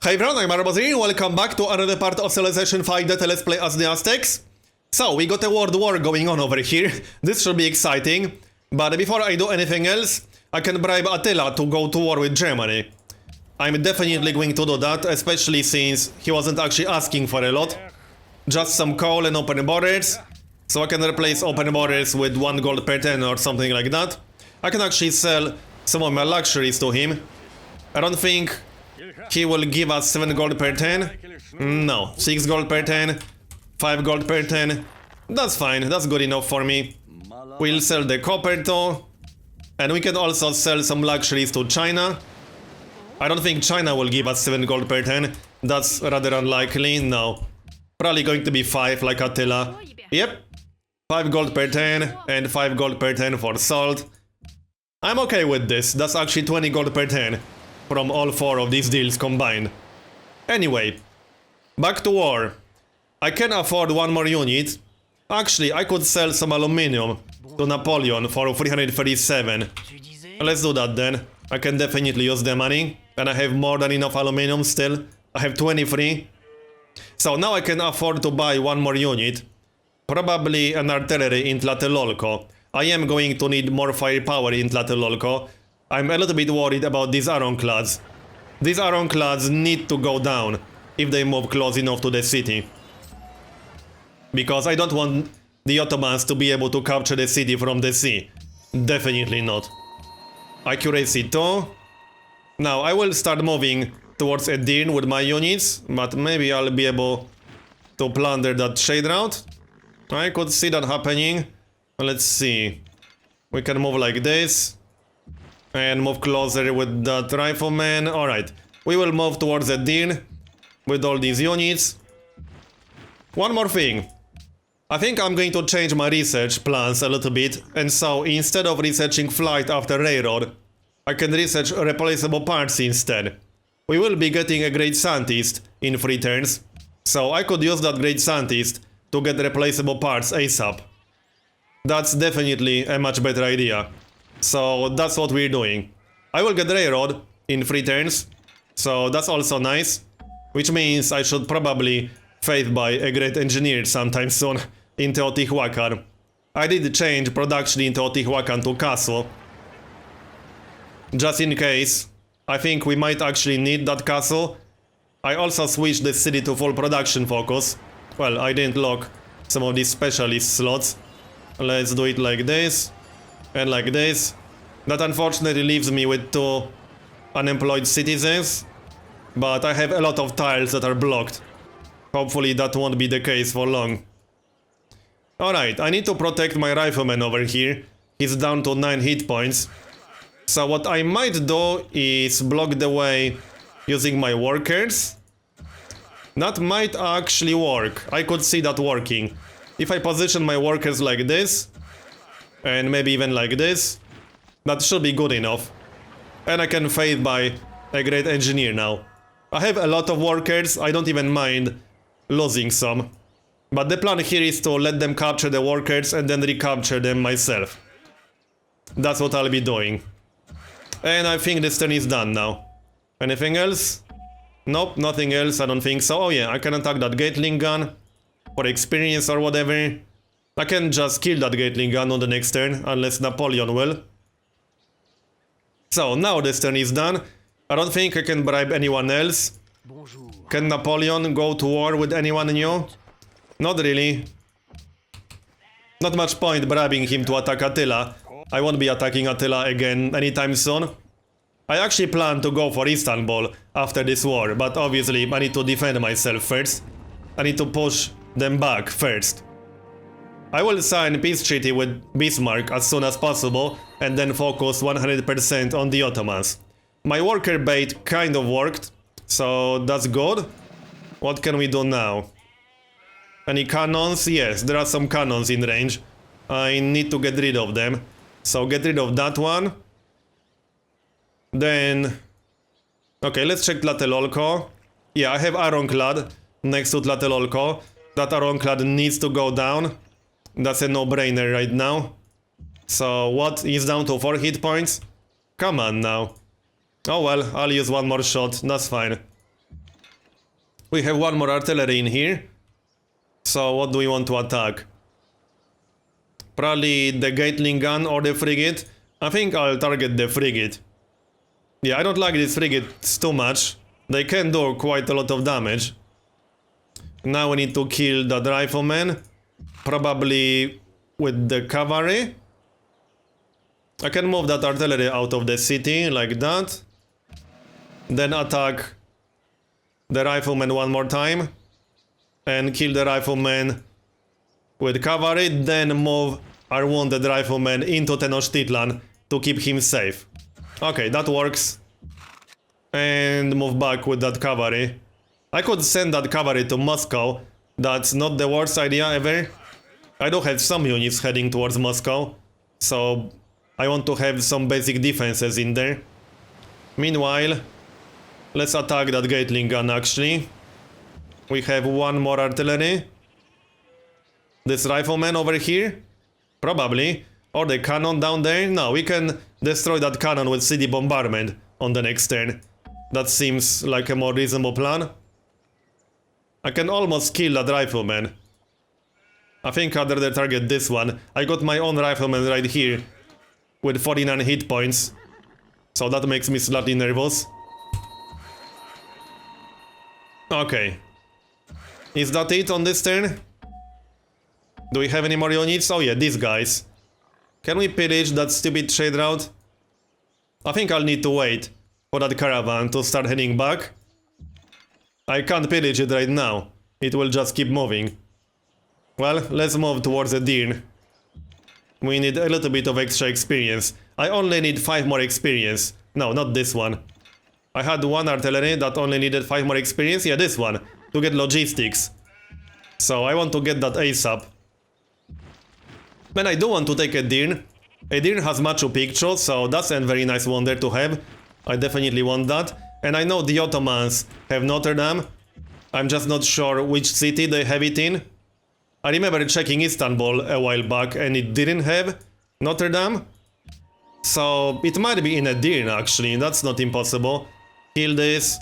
Hey everyone, I'm Marbozir, welcome back to another part of Civilization 5 that Let's Play as the Aztecs. So, we got a world war going on over here. This should be exciting. But before I do anything else, I can bribe Attila to go to war with Germany. I'm definitely going to do that, especially since he wasn't actually asking for a lot. Just some coal and open borders. So I can replace open borders with 1 gold per 10 or something like that. I can actually sell some of my luxuries to him. I don't think he will give us 7 gold per 10. No, 6 gold per 10, 5 gold per 10. That's fine, that's good enough for me. We'll sell the copper too. And we can also sell some luxuries to China. I don't think China will give us 7 gold per 10. That's rather unlikely, no. Probably going to be 5 like Attila. Yep. 5 gold per 10 and 5 gold per 10 for salt. I'm okay with this, that's actually 20 gold per 10. From all 4 of these deals combined. Anyway, back to war. I can afford 1 more unit. Actually, I could sell some aluminium to Napoleon for 337. Let's do that then. I can definitely use the money. And I have more than enough aluminium still. I have 23. So now I can afford to buy 1 more unit. Probably an artillery in Tlatelolco. I am going to need more firepower in Tlatelolco. I'm a little bit worried about these ironclads. These ironclads need to go down if they move close enough to the city. Because I don't want the Ottomans to be able to capture the city from the sea. Definitely not. Accuracy 2. Now I will start moving towards Edirne with my units, but maybe I'll be able to plunder that trade route. I could see that happening. Let's see. We can move like this. And move closer with that rifleman. Alright, we will move towards Edirne with all these units. One more thing. I think I'm going to change my research plans a little bit. And so instead of researching flight after railroad, I can research replaceable parts instead. We will be getting a great scientist in 3 turns. So I could use that great scientist to get replaceable parts ASAP. That's definitely a much better idea. So that's what we're doing. I will get railroad in 3 turns, so that's also nice. Which means I should probably faith by a great engineer sometime soon in Teotihuacan. I did change production in Teotihuacan to castle. Just in case. I think we might actually need that castle. I also switched the city to full production focus. Well, I didn't lock some of these specialist slots. Let's do it like this. And like this. That unfortunately leaves me with 2 unemployed citizens. But I have a lot of tiles that are blocked. Hopefully that won't be the case for long. Alright, I need to protect my rifleman over here. He's down to 9 hit points. So what I might do is block the way using my workers. That might actually work. I could see that working. If I position my workers like this. And maybe even like this. That should be good enough. And I can fade by a great engineer now. I have a lot of workers, I don't even mind losing some. But the plan here is to let them capture the workers and then recapture them myself. That's what I'll be doing. And I think this turn is done now. Anything else? Nope, nothing else, I don't think so. Oh yeah, I can attack that Gatling gun. For experience or whatever. I can just kill that Gatling gun on the next turn, unless Napoleon will. So, now this turn is done. I don't think I can bribe anyone else. Can Napoleon go to war with anyone new? Not really. Not much point bribing him to attack Attila. I won't be attacking Attila again anytime soon. I actually plan to go for Istanbul after this war, but obviously I need to defend myself first. I need to push them back first. I will sign peace treaty with Bismarck as soon as possible and then focus 100% on the Ottomans. My worker bait kind of worked, so that's good. What can we do now? Any cannons? Yes, there are some cannons in range. I need to get rid of them. So get rid of that one. Then... okay, let's check Tlatelolco. Yeah, I have ironclad next to Tlatelolco. That ironclad needs to go down. That's a no-brainer right now. So what is down to 4 hit points? Come on now. Oh well, I'll use 1 more shot, that's fine. We have one more artillery in here. So what do we want to attack? Probably the Gatling gun or the frigate. I think I'll target the frigate. Yeah, I don't like these frigates too much. They can do quite a lot of damage. Now we need to kill that rifleman. Probably with the cavalry. I can move that artillery out of the city like that. Then attack the rifleman one more time. And kill the rifleman with cavalry. Then move our wounded rifleman into Tenochtitlan to keep him safe. Okay, that works. And move back with that cavalry. I could send that cavalry to Moscow. That's not the worst idea ever. I do have some units heading towards Moscow. So I want to have some basic defenses in there. Meanwhile, let's attack that Gatling gun actually. We have one more artillery. This rifleman over here? Probably. Or the cannon down there? No, we can destroy that cannon with city bombardment on the next turn. That seems like a more reasonable plan. I can almost kill that rifleman. I think I'd rather target this one. I got my own rifleman right here with 49 hit points. So that makes me slightly nervous. Okay. Is that it on this turn? Do we have any more units? Oh yeah, these guys. Can we pillage that stupid trade route? I think I'll need to wait for that caravan to start heading back. I can't pillage it right now. It will just keep moving. Well, let's move towards the Deern. We need a little bit of extra experience. I only need 5 more experience. No, not this one. I had one artillery that only needed 5 more experience. Yeah, this one. To get logistics. So I want to get that ASAP. And I do want to take a Deern. A Deern has Machu Picchu, so that's a very nice wonder to have. I definitely want that. And I know the Ottomans have Notre Dame. I'm just not sure which city they have it in. I remember checking Istanbul a while back and it didn't have Notre Dame. So it might be in a Deern actually, that's not impossible. Kill this.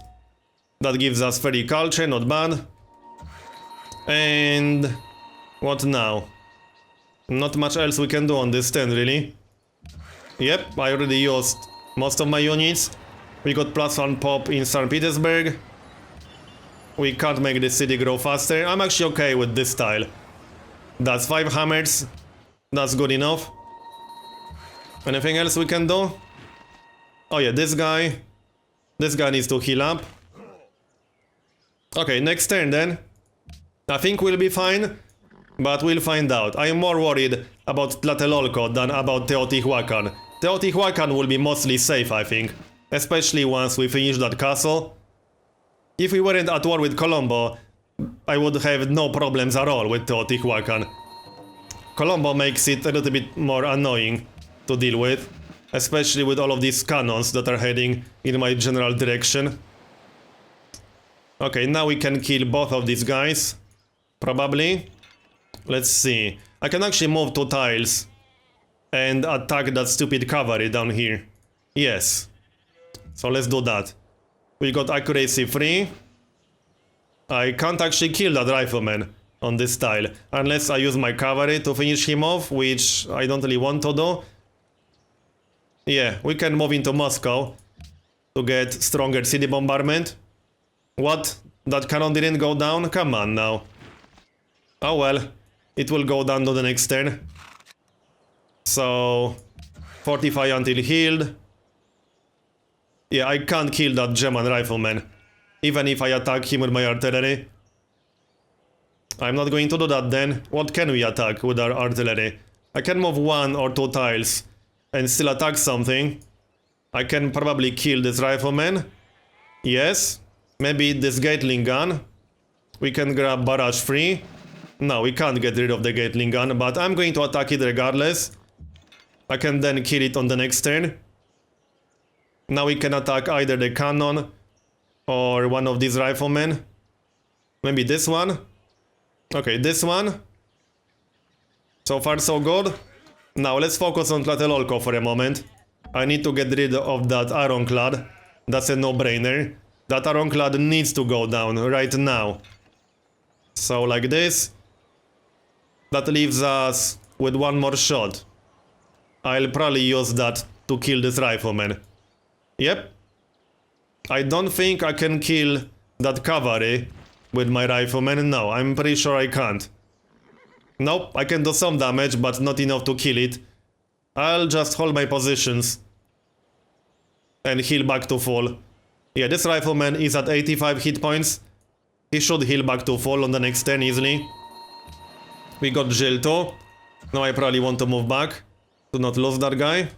That gives us fairy culture, not bad. And what now? Not much else we can do on this turn really. Yep, I already used most of my units. We got +1 pop in St. Petersburg. We can't make the city grow faster. I'm actually okay with this style. That's 5 hammers. That's good enough. Anything else we can do? Oh yeah, this guy. This guy needs to heal up. Okay, next turn then. I think we'll be fine. But we'll find out. I'm more worried about Tlatelolco than about Teotihuacan. Teotihuacan will be mostly safe, I think. Especially once we finish that castle. If we weren't at war with Colombo, I would have no problems at all with Teotihuacan. Colombo makes it a little bit more annoying to deal with. Especially with all of these cannons that are heading in my general direction. Okay, now we can kill both of these guys. Probably. Let's see. I can actually move 2 tiles and attack that stupid cavalry down here. Yes. So let's do that. We got accuracy 3. I can't actually kill that rifleman on this tile unless I use my cavalry to finish him off, which I don't really want to do. Yeah, we can move into Moscow to get stronger city bombardment. What? That cannon didn't go down? Come on now. Oh well. It will go down to the next turn. So, fortify until healed. Yeah, I can't kill that German rifleman. Even if I attack him with my artillery. I'm not going to do that then. What can we attack with our artillery? I can move 1 or 2 tiles and still attack something. I can probably kill this rifleman. Yes. Maybe this Gatling gun. We can grab barrage 3. No, we can't get rid of the Gatling gun, but I'm going to attack it regardless. I can then kill it on the next turn. Now we can attack either the cannon or one of these riflemen. Maybe this one. Okay, this one. So far so good. Now let's focus on Tlatelolco for a moment. I need to get rid of that ironclad. That's a no-brainer. That ironclad needs to go down right now. So like this. That leaves us with one more shot. I'll probably use that to kill this rifleman. Yep. I don't think I can kill that cavalry with my rifleman. No, I'm pretty sure I can't. Nope, I can do some damage, but not enough to kill it. I'll just hold my positions and heal back to full. Yeah, this rifleman is at 85 hit points. He should heal back to full on the next turn easily. We got Jill too. Now I probably want to move back to not lose that guy.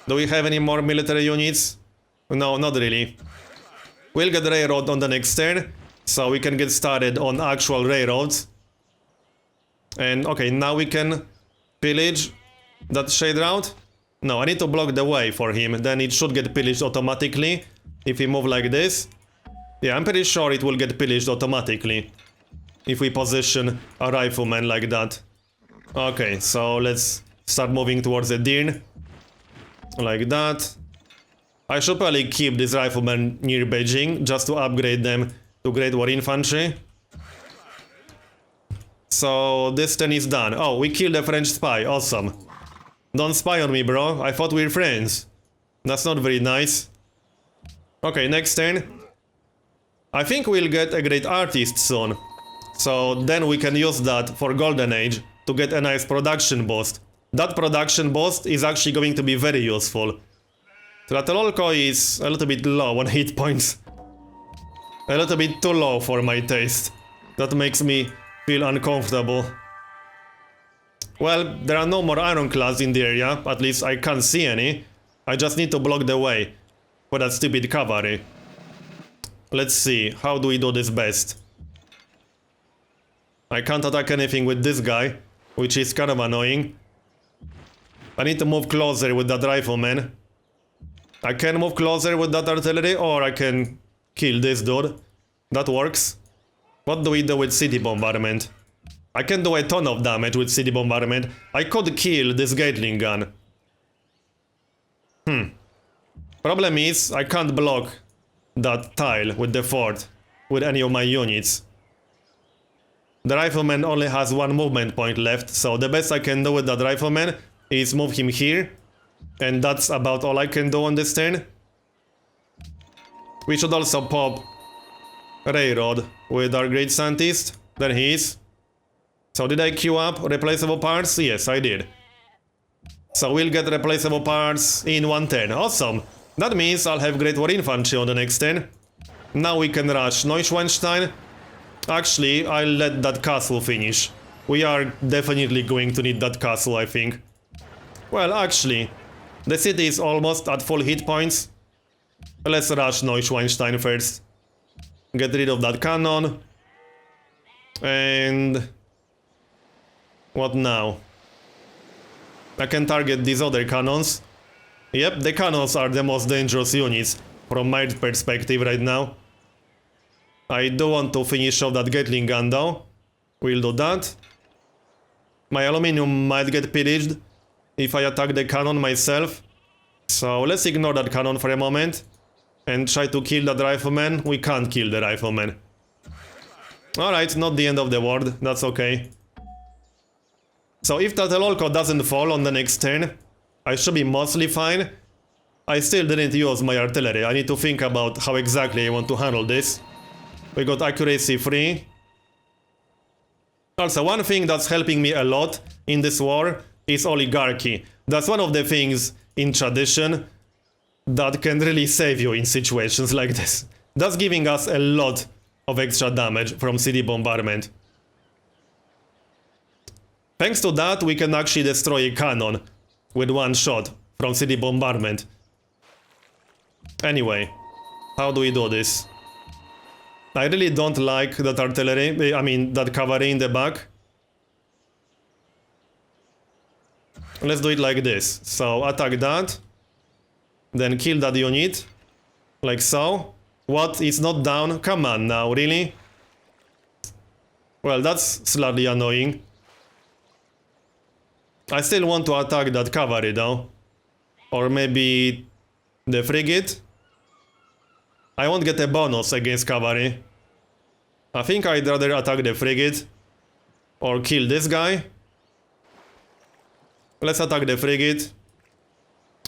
Do we have any more military units? No, not really. We'll get railroad on the next turn, so we can get started on actual railroads. And okay, now we can pillage that shade route. No, I need to block the way for him, then it should get pillaged automatically. If we move like this. Yeah, I'm pretty sure it will get pillaged automatically if we position a rifleman like that. Okay, so let's start moving towards the Deern. Like that. I should probably keep this rifleman near Beijing just to upgrade them to Great War Infantry. So this turn is done. Oh, we killed a French spy. Awesome. Don't spy on me, bro. I thought we were friends. That's not very nice. Okay, next turn. I think we'll get a great artist soon. So then we can use that for Golden Age to get a nice production boost. That production boost is actually going to be very useful. Tlatelolco is a little bit low on hit points. A little bit too low for my taste. That makes me feel uncomfortable. Well, there are no more ironclads in the area, at least I can't see any. I just need to block the way for that stupid cavalry. Let's see, how do we do this best? I can't attack anything with this guy, which is kind of annoying. I need to move closer with that rifleman. I can move closer with that artillery, or I can kill this dude. That works. What do we do with city bombardment? I can do a ton of damage with city bombardment. I could kill this Gatling gun. Problem is, I can't block that tile with the fort with any of my units. The rifleman only has one movement point left, so the best I can do with that rifleman is move him here. And that's about all I can do on this turn. We should also pop Railroad with our great scientist. There he is. So did I queue up replaceable parts? Yes, I did. So we'll get replaceable parts in one turn. Awesome. That means I'll have Great War Infantry on the next turn. Now we can rush Neuschwanstein. Actually, I'll let that castle finish. We are definitely going to need that castle, I think. Well, actually, the city is almost at full hit points. Let's rush Neuschwanstein first. Get rid of that cannon. And... what now? I can target these other cannons. Yep, the cannons are the most dangerous units from my perspective right now. I do want to finish off that Gatling gun though. We'll do that. My aluminium might get pillaged if I attack the cannon myself. So let's ignore that cannon for a moment and try to kill that rifleman. We can't kill the rifleman. Alright, not the end of the world, that's okay. So if Tlatelolco doesn't fall on the next turn, I should be mostly fine. I still didn't use my artillery. I need to think about how exactly I want to handle this. We got accuracy 3. Also, one thing that's helping me a lot in this war is oligarchy. That's one of the things in tradition that can really save you in situations like this. That's giving us a lot of extra damage from city bombardment. Thanks to that, we can actually destroy a cannon with one shot from city bombardment. Anyway, how do we do this? I really don't like that artillery, I mean that cavalry in the back. Let's do it like this. So attack that, then kill that unit, like so. What? It's not down? Come on now, really? Well, that's slightly annoying. I still want to attack that cavalry though. Or maybe the frigate. I won't get a bonus against cavalry. I think I'd rather attack the frigate. Or kill this guy. Let's attack the frigate.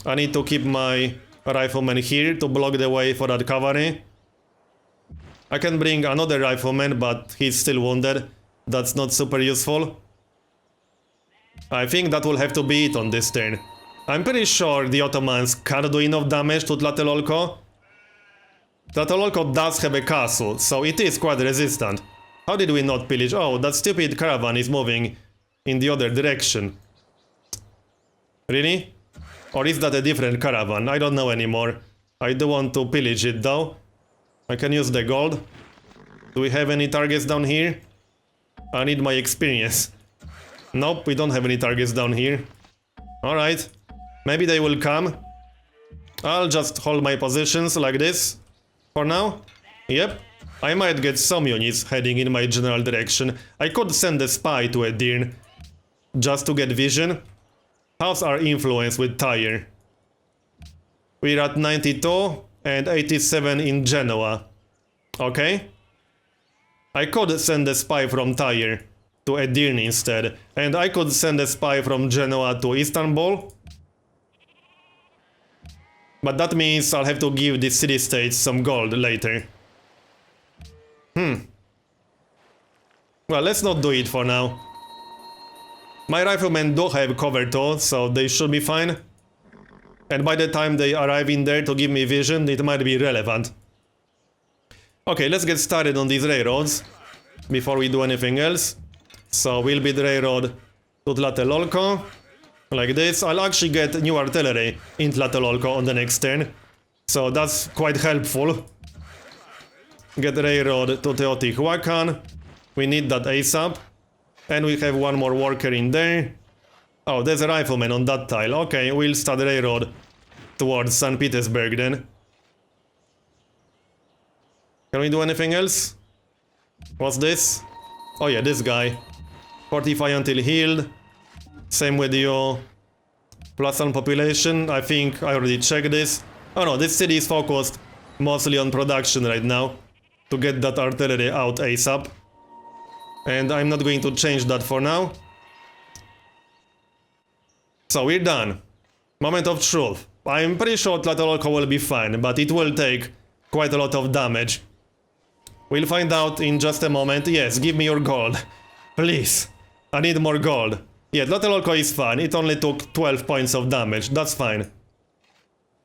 I need to keep my rifleman here to block the way for that cavalry. I can bring another rifleman, but he's still wounded. That's not super useful. I think that will have to be it on this turn. I'm pretty sure the Ottomans can't do enough damage to Tlatelolco. Tlatelolco does have a castle, so it is quite resistant. How did we not pillage? Oh, that stupid caravan is moving in the other direction. Really? Or is that a different caravan? I don't know anymore. I do want to pillage it though. I can use the gold. Do we have any targets down here? I need my experience. Nope, we don't have any targets down here. Alright. Maybe they will come. I'll just hold my positions like this. For now. Yep. I might get some units heading in my general direction. I could send a spy to Edirne. Just to get vision. How's our influence with Tyre? We're at 92 and 87 in Genoa. Okay. I could send a spy from Tyre to Edirne instead. And I could send a spy from Genoa to Istanbul. But that means I'll have to give the city-states some gold later. Well, let's not do it for now. My riflemen do have cover too, so they should be fine. And by the time they arrive in there to give me vision, it might be relevant. Okay, let's get started on these railroads before we do anything else. So we'll build railroad to Tlatelolco. Like this. I'll actually get new artillery in Tlatelolco on the next turn. So that's quite helpful. Get railroad to Teotihuacan. We need that ASAP. And we have one more worker in there. Oh, there's a rifleman on that tile. Okay, we'll start railroad towards St. Petersburg then. Can we do anything else? What's this? Oh yeah, this guy. Fortify until healed. Same with you. Plus on population. I think I already checked this. Oh no, this city is focused mostly on production right now. To get that artillery out ASAP. And I'm not going to change that for now. So we're done. Moment of truth. I'm pretty sure Tlatelolco will be fine, but it will take quite a lot of damage. We'll find out in just a moment. Yes, give me your gold. Please. I need more gold. Yeah, Tlatelolco is fine. It only took 12 points of damage. That's fine.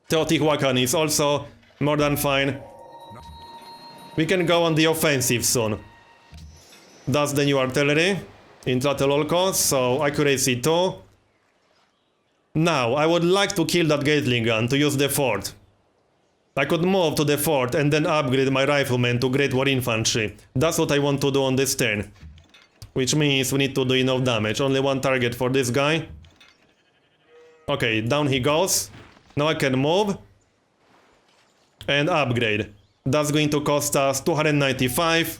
Teotihuacan is also more than fine. We can go on the offensive soon. That's the new artillery in Tlatelolco, so accuracy 2. Now, I would like to kill that Gatling gun to use the fort. I could move to the fort and then upgrade my riflemen to Great War Infantry. That's what I want to do on this turn. Which means we need to do enough damage. Only one target for this guy. Okay, down he goes. Now I can move. And upgrade. That's going to cost us 295.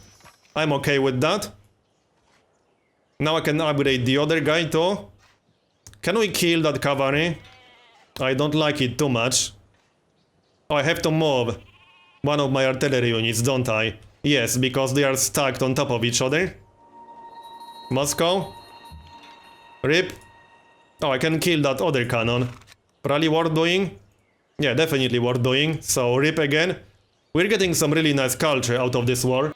I'm okay with that. Now I can upgrade the other guy too. Can we kill that cavalry? I don't like it too much. Oh, I have to move one of my artillery units, don't I? Yes, because they are stacked on top of each other. Moscow. Rip. Oh, I can kill that other cannon. Probably worth doing. Yeah, definitely worth doing. So, rip again. We're getting some really nice culture out of this war.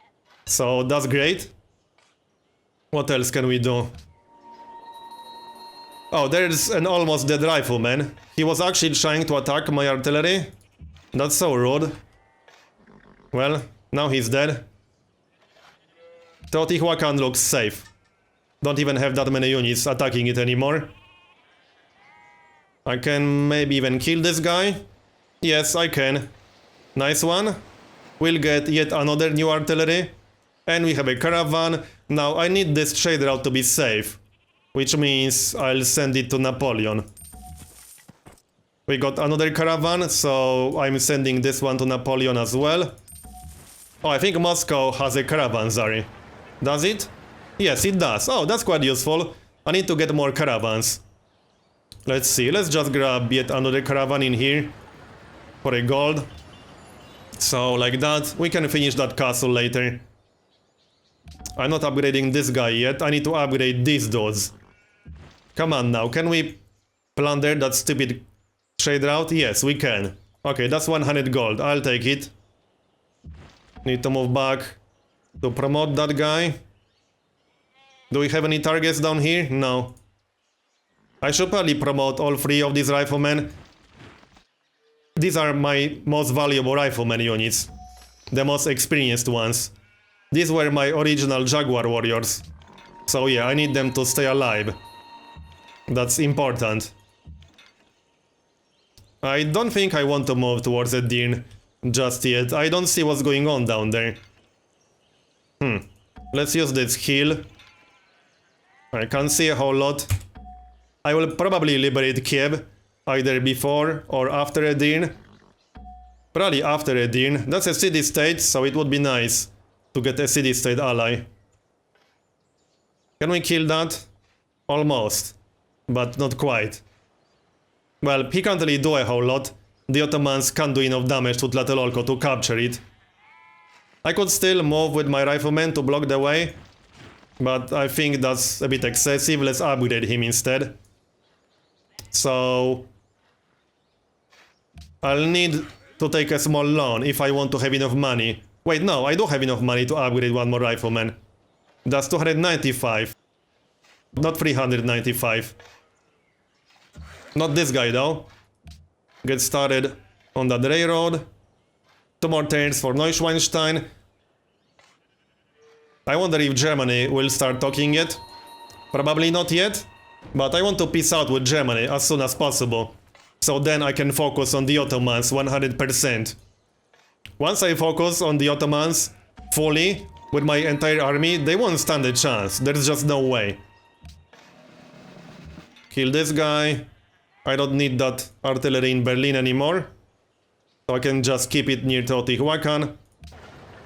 So, that's great. What else can we do? Oh, there's an almost dead rifleman. He was actually trying to attack my artillery. That's so rude. Well, now he's dead. Teotihuacan looks safe. Don't even have that many units attacking it anymore. I can maybe even kill this guy. Yes, I can. Nice one. We'll get yet another new artillery. And we have a caravan. Now I need this trade route to be safe. Which means I'll send it to Napoleon. We got another caravan, so I'm sending this one to Napoleon as well. Oh, I think Moscow has a caravanserai. Does it? Yes, it does. Oh, that's quite useful. I need to get more caravans. Let's see, let's just grab yet another caravan in here. For a gold. So, like that, we can finish that castle later. I'm not upgrading this guy yet, I need to upgrade these dudes. Come on now, can we plunder that stupid trade route? Yes, we can. Okay, that's 100 gold, I'll take it. Need to move back to promote that guy. Do we have any targets down here? No. I should probably promote all 3 of these riflemen. These are my most valuable rifleman units. The most experienced ones. These were my original Jaguar warriors. So yeah, I need them to stay alive. That's important. I don't think I want to move towards Edirne just yet. I don't see what's going on down there. Let's use this heal. I can't see a whole lot. I will probably liberate Kiev, either before or after Edirne. Probably after Edirne. That's a city-state, so it would be nice to get a city-state ally. Can we kill that? Almost. But not quite. Well, he can't really do a whole lot. The Ottomans can't do enough damage to Tlatelolco to capture it. I could still move with my riflemen to block the way, but I think that's a bit excessive. Let's upgrade him instead. So I'll need to take a small loan if I want to have enough money. Wait, no, I do have enough money to upgrade one more rifleman. That's 295. Not 395. Not this guy though. Get started on that railroad. 2 more turns for Neuschwanstein. I wonder if Germany will start talking yet. Probably not yet. But I want to peace out with Germany as soon as possible. So then I can focus on the Ottomans 100%. Once I focus on the Ottomans fully with my entire army, they won't stand a chance. There's just no way. Kill this guy. I don't need that artillery in Berlin anymore. So I can just keep it near Teotihuacan.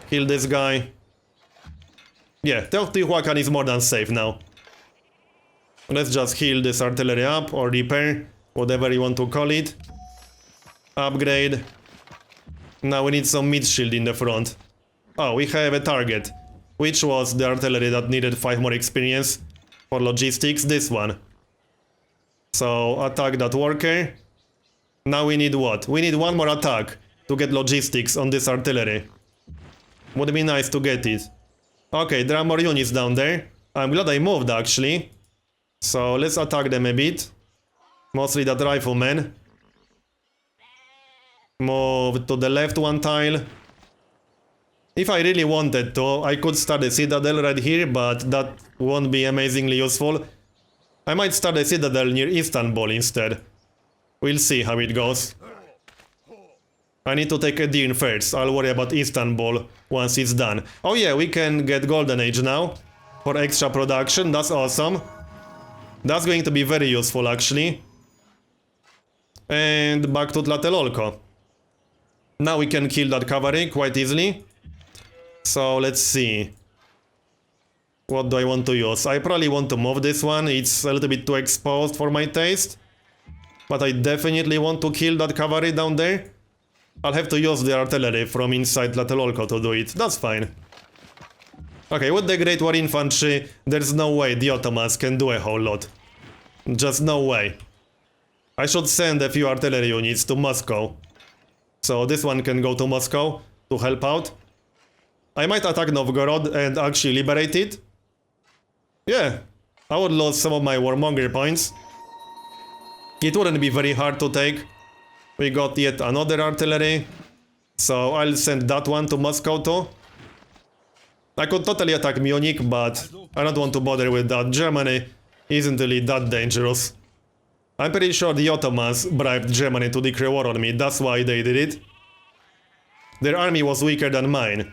Kill this guy. Yeah, Teotihuacan is more than safe now. Let's just heal this artillery up, or repair, whatever you want to call it. Upgrade. Now we need some mid shield in the front. Oh, we have a target. Which was the artillery that needed 5 more experience for logistics? This one. So attack that worker. Now we need what? We need 1 more attack to get logistics on this artillery. Would be nice to get it. Okay, there are more units down there. I'm glad I moved actually. So let's attack them a bit. Mostly that rifleman. Move to the left 1 tile. If I really wanted to, I could start a citadel right here, but that won't be amazingly useful. I might start a citadel near Istanbul instead. We'll see how it goes. I need to take Edirne first. I'll worry about Istanbul once it's done. Oh yeah, we can get Golden Age now for extra production. That's awesome. That's going to be very useful actually. And back to Tlatelolco. Now we can kill that cavalry quite easily. So let's see. What do I want to use? I probably want to move this one. It's a little bit too exposed for my taste. But I definitely want to kill that cavalry down there. I'll have to use the artillery from inside Tlatelolco to do it. That's fine. Okay, with the Great War Infantry, there's no way the Ottomans can do a whole lot. Just no way. I should send a few artillery units to Moscow. So this one can go to Moscow to help out. I might attack Novgorod and actually liberate it. Yeah, I would lose some of my warmonger points. It wouldn't be very hard to take. We got yet another artillery. So I'll send that one to Moscow too. I could totally attack Munich, but I don't want to bother with that. Germany isn't really that dangerous. I'm pretty sure the Ottomans bribed Germany to declare war on me, that's why they did it. Their army was weaker than mine.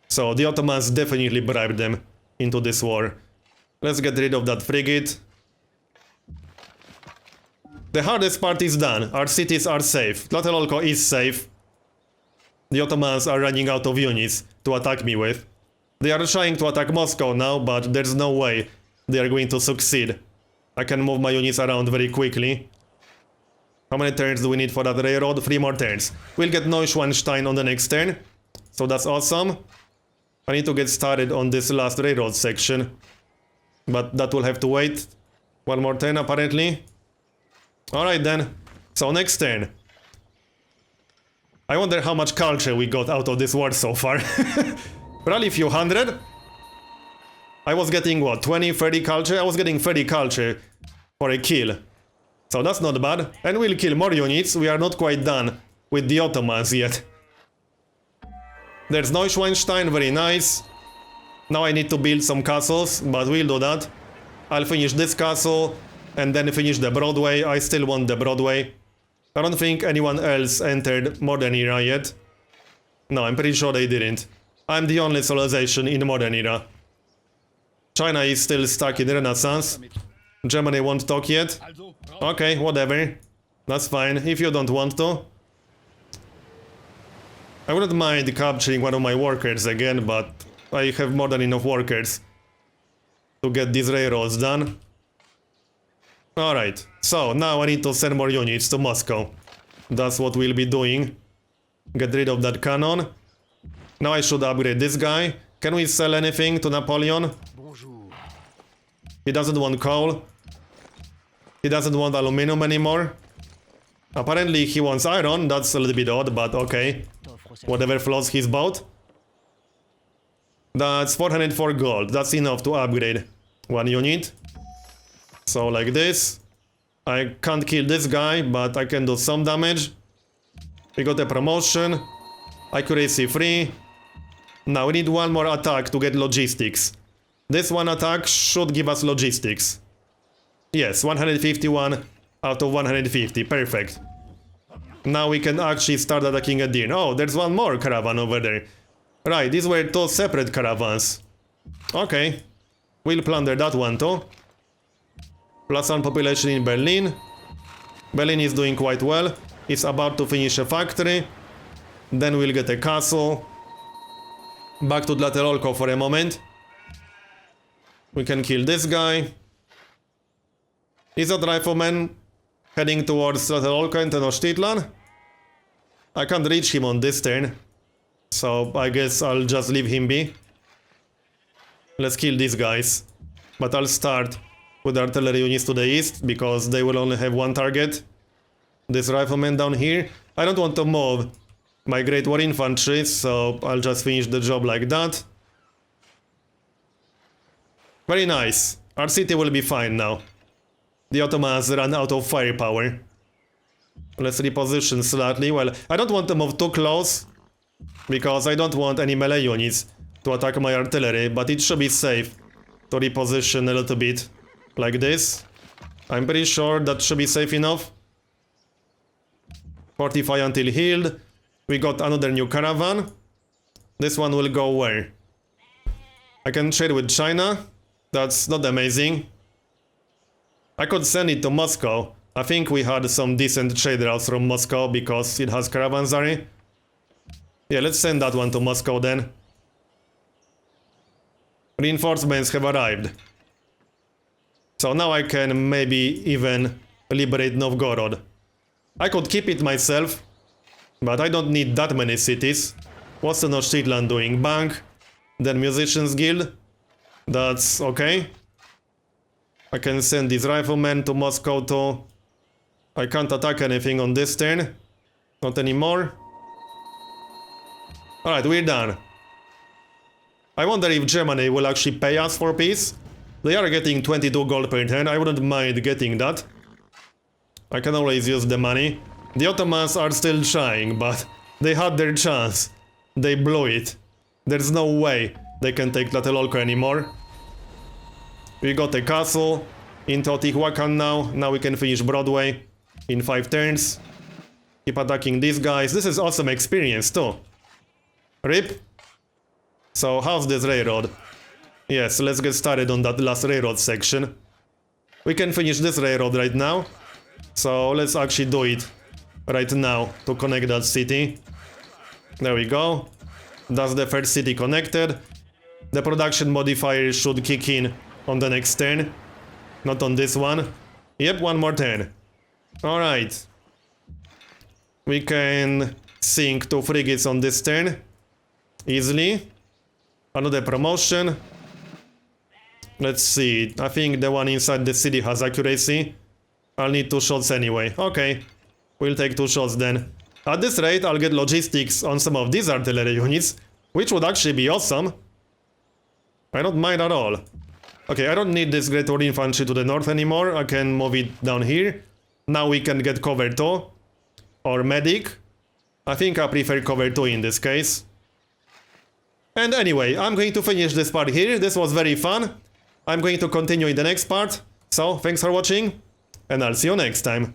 So the Ottomans definitely bribed them into this war. Let's get rid of that frigate. The hardest part is done. Our cities are safe. Tlatelolco is safe. The Ottomans are running out of units to attack me with. They are trying to attack Moscow now, but there's no way they are going to succeed. I can move my units around very quickly. How many turns do we need for that railroad? 3 more turns. We'll get Neuschwanstein on the next turn. So that's awesome. I need to get started on this last railroad section. But that will have to wait. 1 more turn apparently. Alright then. So next turn. I wonder how much culture we got out of this war so far. Probably a few hundred. I was getting what, 20, 30 culture? I was getting 30 culture for a kill. So that's not bad. And we'll kill more units. We are not quite done with the Ottomans yet. There's Neuschwanstein, very nice. Now I need to build some castles, but we'll do that. I'll finish this castle and then finish the Broadway. I still want the Broadway. I don't think anyone else entered modern era yet. No, I'm pretty sure they didn't. I'm the only civilization in modern era. China is still stuck in Renaissance. Germany won't talk yet. Okay, whatever. That's fine, if you don't want to. I wouldn't mind capturing one of my workers again, but I have more than enough workers to get these railroads done. Alright, so now I need to send more units to Moscow. That's what we'll be doing. Get rid of that cannon. Now I should upgrade this guy. Can we sell anything to Napoleon? He doesn't want coal. He doesn't want aluminum anymore. Apparently he wants iron, that's a little bit odd, but okay. Whatever floats his boat. That's 404 gold, that's enough to upgrade 1 unit. So like this. I can't kill this guy, but I can do some damage. We got a promotion. Accuracy 3. Now we need 1 more attack to get logistics. This 1 attack should give us logistics. Yes, 151 out of 150, perfect. Now we can actually start attacking a deer. Oh, there's 1 more caravan over there. Right, these were 2 separate caravans. Okay, we'll plunder that one too. +1 population in Berlin. Berlin is doing quite well. It's about to finish a factory. Then we'll get a castle. Back to Tlatelolco for a moment. We can kill this guy. Is that rifleman heading towards Tlatelolco and Tenochtitlan? I can't reach him on this turn. So I guess I'll just leave him be. Let's kill these guys. But I'll start with artillery units to the east, because they will only have 1 target. This rifleman down here. I don't want to move my Great War infantry, so I'll just finish the job like that. Very nice. Our city will be fine now. The Ottomans ran out of firepower. Let's reposition slightly. Well, I don't want to move too close, because I don't want any melee units to attack my artillery, but it should be safe to reposition a little bit like this. I'm pretty sure that should be safe enough. Fortify until healed. We got another new caravan. This one will go where? I can trade with China. That's not amazing. I could send it to Moscow. I think we had some decent trade routes from Moscow because it has caravanserai. Yeah, let's send that one to Moscow then. Reinforcements have arrived. So now I can maybe even liberate Novgorod. I could keep it myself, but I don't need that many cities. What's the Tenochtitlan doing? Bank, then Musicians Guild. That's okay. I can send these riflemen to Moscow too. I can't attack anything on this turn. Not anymore. Alright, we're done. I wonder if Germany will actually pay us for peace. They are getting 22 gold per turn. I wouldn't mind getting that. I can always use the money. The Ottomans are still trying, but they had their chance. They blew it. There's no way they can take Tlatelolco anymore. We got a castle in Teotihuacan now. Now we can finish Broadway in 5 turns. Keep attacking these guys. This is awesome experience too. RIP. So how's this railroad? Yes, let's get started on that last railroad section. We can finish this railroad right now. So let's actually do it right now to connect that city. There we go. That's the first city connected. The production modifier should kick in on the next turn. Not on this one. Yep, 1 more turn. Alright. We can sink 2 frigates on this turn. Easily. Another promotion. Let's see. I think the one inside the city has accuracy. I'll need 2 shots anyway. Okay. We'll take 2 shots then. At this rate, I'll get logistics on some of these artillery units, which would actually be awesome. I don't mind at all. Okay, I don't need this Great War infantry to the north anymore. I can move it down here. Now we can get cover 2. Or medic. I think I prefer cover 2 in this case. And anyway, I'm going to finish this part here. This was very fun. I'm going to continue in the next part. So, thanks for watching. And I'll see you next time.